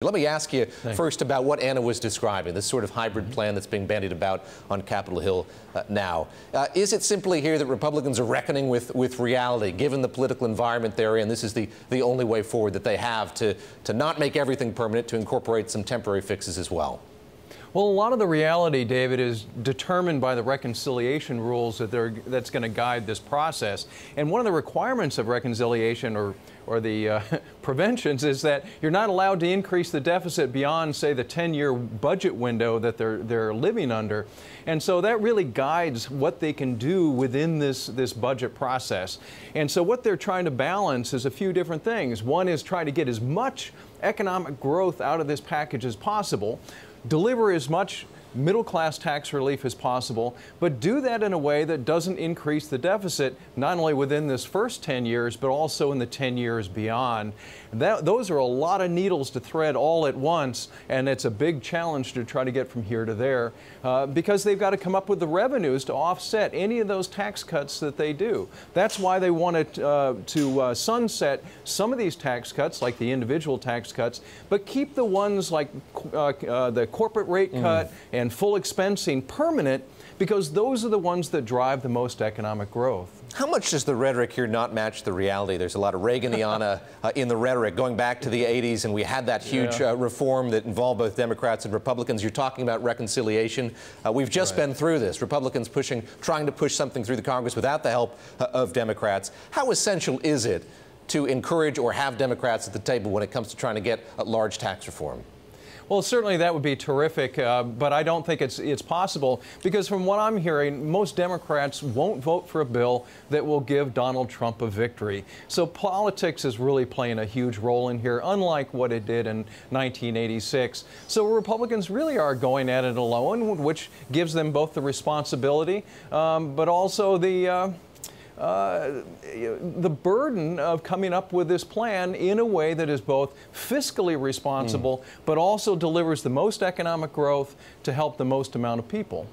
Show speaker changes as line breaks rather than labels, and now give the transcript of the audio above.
Let me ask you first about what Anna was describing, this sort of hybrid plan that's being bandied about on Capitol Hill now. Is it simply here that Republicans are reckoning with reality, given the political environment they're in? This is the only way forward that they have to not make everything permanent, to incorporate some temporary fixes as well?
Well, a lot of the reality, David, is determined by the reconciliation rules that's going to guide this process. And one of the requirements of reconciliation or the preventions is that you're not allowed to increase the deficit beyond, say, the 10-year budget window that they're living under. And so that really guides what they can do within this budget process. And so what they're trying to balance is a few different things. One is trying to get as much economic growth out of this package as possible, deliver as much middle-class tax relief as possible, but do that in a way that doesn't increase the deficit, not only within this first 10 years, but also in the 10 years beyond. Those are a lot of needles to thread all at once, and it's a big challenge to try to get from here to there, because they've got to come up with the revenues to offset any of those tax cuts that they do. That's why they wanted to sunset some of these tax cuts, like the individual tax cuts, but keep the ones like the corporate rate cut and full expensing permanent, because those are the ones that drive the most economic growth.
How much does the rhetoric here not match the reality? There's a lot of Reaganiana in the rhetoric going back to the 80s, and we had that huge reform that involved both Democrats and Republicans. You're talking about reconciliation. We've just been through this. Republicans trying to push something through the Congress without the help of Democrats. How essential is it to encourage or have Democrats at the table when it comes to trying to get a large tax reform?
Well, certainly that would be terrific, but I don't think it's possible, because from what I'm hearing, most Democrats won't vote for a bill that will give Donald Trump a victory. So politics is really playing a huge role in here, unlike what it did in 1986. So Republicans really are going at it alone, which gives them both the responsibility, but also the burden of coming up with this plan in a way that is both fiscally responsible, but also delivers the most economic growth to help the most amount of people.